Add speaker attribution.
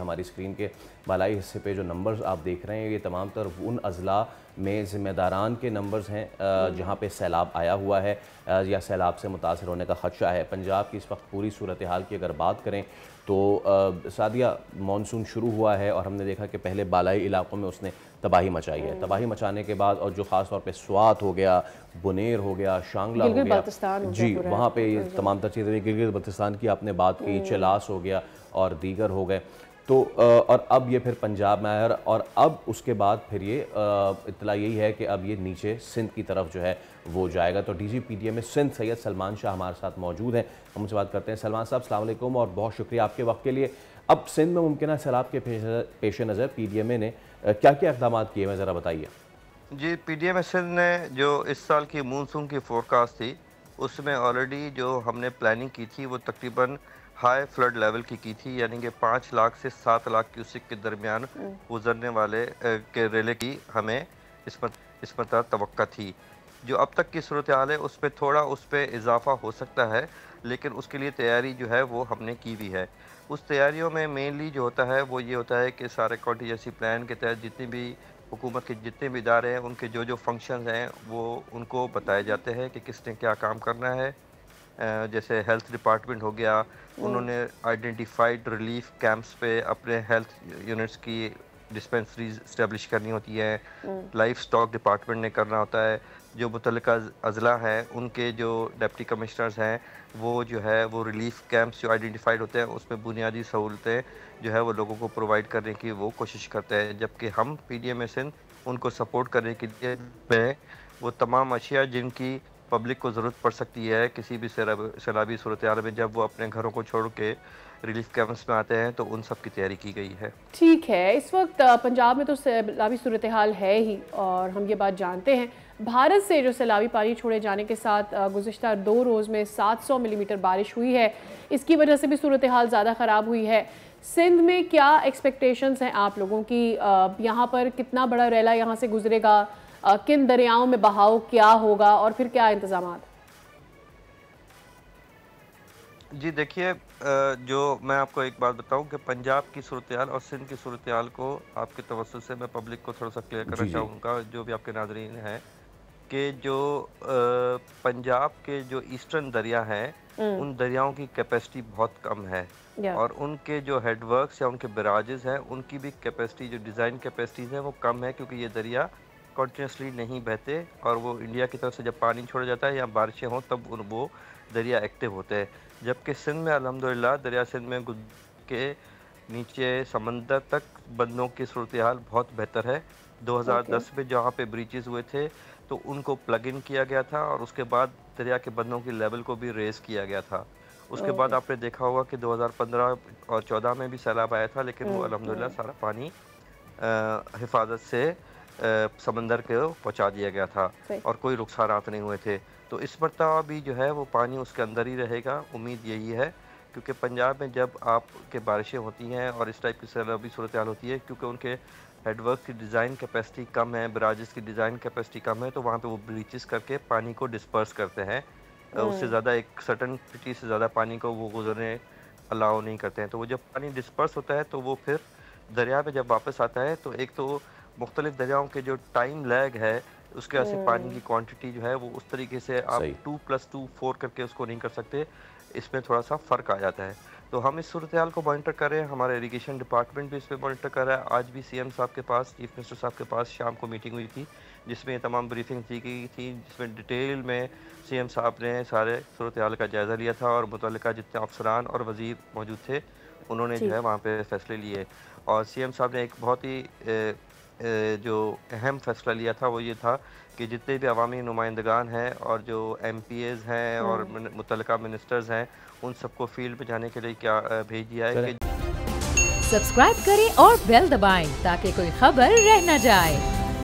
Speaker 1: हमारी स्क्रीन के बालाई हिस्से पे जो नंबर्स आप देख रहे हैं ये तमाम तर उन अज़ला में ज़िम्मेदारान के नंबर्स हैं जहाँ पे सैलाब आया हुआ है या सैलाब से मुतासर होने का ख़दशा है। पंजाब की इस वक्त पूरी सूरत हाल की अगर बात करें तो सादिया मानसून शुरू हुआ है और हमने देखा कि पहले बालाई इलाकों में उसने तबाही मचाई है। तबाही मचाने के बाद और जो ख़ास तौर पे स्वात हो गया, बुनेर हो गया, शांगला हो गया, जी वहाँ पे ये तमाम तर चीज़ें, गिलगित बल्तिस्तान की आपने बात की, चलास हो गया और दीगर हो गए। तो और अब ये फिर पंजाब में आया और अब उसके बाद फिर ये इत्तला यही है कि अब ये नीचे सिंध की तरफ जो है वो जाएगा। तो डीजी पीटीए में सिंध सैयद सलमान शाह हमारे साथ मौजूद हैं, हम उनसे बात करते हैं। सलमान साहब अस्सलाम वालेकुम और बहुत शुक्रिया आपके वक्त के लिए। अब सिंध में मुमकिन सैलाब के पेश नज़र पीडीएमए ने क्या क्या इक़दाम किए हैं ज़रा बताइए।
Speaker 2: जी, पीडीएमए सिंध ने जो इस साल की मानसून की फोरकास्ट थी उसमें ऑलरेडी जो हमने प्लानिंग की थी वो तकरीबन हाई फ्लड लेवल की थी, यानी कि 5 लाख से 7 लाख क्यूसिक के दरमियान गुजरने वाले के रेले की हमें इस पर तवक्का थी। जो अब तक की सूरत हाल है उस पर थोड़ा उस पर इजाफा हो सकता है, लेकिन उसके लिए तैयारी जो है वो हमने की भी है। उस तैयारियों में मेनली जो होता है वो ये होता है कि सारे कॉन्टीजेंसी प्लान के तहत जितनी भी हुकूमत के जितने भी इदारे हैं उनके जो जो फंक्शंस हैं वो उनको बताए जाते हैं कि किसने क्या काम करना है। जैसे हेल्थ डिपार्टमेंट हो गया, उन्होंने आइडेंटिफाइड रिलीफ कैंप्स पे अपने हेल्थ यूनिट्स की डिस्पेंसरीज इस्टेब्लिश करनी होती है। लाइफ स्टॉक डिपार्टमेंट ने करना होता है। जो मुतल्लिका अज़ला हैं उनके जो डिप्टी कमिश्नर्स हैं वो जो है वो रिलीफ कैंप्स जो आइडेंटिफाइड होते हैं उसमें बुनियादी सहूलतें जो है वो लोगों को प्रोवाइड करने की वो कोशिश करते हैं, जबकि हम पीडीएमए सिंध उनको सपोर्ट करने के लिए में वो तमाम अशिया जिनकी पब्लिक को ज़रूरत पड़ सकती है किसी भी सैलाबी सूरत हाल में, जब वो अपने घरों को छोड़ के रिलीफ कैंप्स में आते हैं, तो उन सब की तैयारी की गई है।
Speaker 3: ठीक है, इस वक्त पंजाब में तो सैलाबी सूरत हाल है ही और हम ये बात जानते हैं। भारत से जो सैलाबी पानी छोड़े जाने के साथ गुज़िश्ता 2 रोज़ में 700 मिलीमीटर बारिश हुई है, इसकी वजह से भी सूरत हाल ज़्यादा ख़राब हुई है। सिंध में क्या एक्सपेक्टेशंस हैं आप लोगों की? यहाँ पर कितना बड़ा रेला यहाँ से गुजरेगा, किन दरियाओं में बहाव क्या होगा और फिर क्या इंतजाम?
Speaker 2: जी देखिए, जो मैं आपको एक बात बताऊं कि पंजाब की सूरत हाल और सिंध की सूरत हाल को आपके तवज्जुह से मैं पब्लिक को थोड़ा सा क्लियर करना चाहूँगा, जो भी आपके नाज़रीन हैं, कि जो पंजाब के जो ईस्टर्न दरिया हैं उन दरियाओं की कैपेसिटी बहुत कम है और उनके जो हेडवर्क्स या उनके बराजेस हैं उनकी भी कैपेसिटी, जो डिज़ाइन कैपेसिटीज़ हैं वो कम है, क्योंकि ये दरिया कॉन्टिन्यूसली नहीं बहते और वो इंडिया की तरफ से जब पानी छोड़ा जाता है या बारिशें हों तब वो दरिया एक्टिव होते हैं। जबकि सिंध में अल्हम्दुलिल्लाह दरिया सिंध में के नीचे समंदर तक बंदों की सूरत हाल बहुत बेहतर है। 2010 में जहाँ पे ब्रीचेस हुए थे तो उनको प्लग इन किया गया था और उसके बाद दरिया के बंदों की लेवल को भी रेज़ किया गया था। उसके बाद आपने देखा होगा कि 2015 और 14 में भी सैलाब आया था, लेकिन वो अल्हम्दुलिल्लाह सारा पानी हिफाजत से समंदर को पहुंचा दिया गया था और कोई नुकसानात नहीं हुए थे। तो इस मरतबा भी जो है वो पानी उसके अंदर ही रहेगा, उम्मीद यही है, क्योंकि पंजाब में जब आपके बारिशें होती हैं और इस टाइप की सैलाबी सूरत हाल होती है, क्योंकि उनके हेडवर्क की डिज़ाइन कैपेसिटी कम है, बराजेस की डिज़ाइन कैपेसिटी कम है, तो वहाँ पे वो ब्रीचेस करके पानी को डिस्पर्स करते हैं। उससे ज़्यादा एक सर्टन सिटी से ज़्यादा पानी को वो गुजरने अलाउ नहीं करते हैं। तो वो जब पानी डिस्पर्स होता है तो वो फिर दरिया पे जब वापस आता है तो एक तो मुख्तलिफ दरियाओं के जो टाइम लैग है उसके वजह से पानी की क्वांटिटी जो है वो उस तरीके से आप 2+2 4 करके उसको नहीं कर सकते, इसमें थोड़ा सा फ़र्क आ जाता है। तो हम इस सूरत हाल को मॉनिटर कर रहे हैं, हमारा इरिगेशन डिपार्टमेंट भी इस पर मॉनिटर कर रहा है। आज भी सीएम साहब के पास, चीफ मिनिस्टर साहब के पास शाम को मीटिंग हुई थी जिसमें तमाम ब्रीफिंग दी गई थी, जिसमें डिटेल में सीएम साहब ने सारे सूरत हाल का जायज़ा लिया था और मुतल्लिका जितने अफसरान और वज़ीर मौजूद थे उन्होंने जो है वहाँ पर फैसले लिए। और सीएम साहब ने एक बहुत ही जो अहम फैसला लिया था वो ये था कि जितने भी अवामी नुमाइंदगान हैं और जो MPAs हैं और मुतल्लिका मिनिस्टर्स हैं उन सबको फील्ड पे जाने के लिए क्या भेज दिया है कि
Speaker 4: सब्सक्राइब करें और बेल दबाएं ताकि कोई खबर रह न जाए।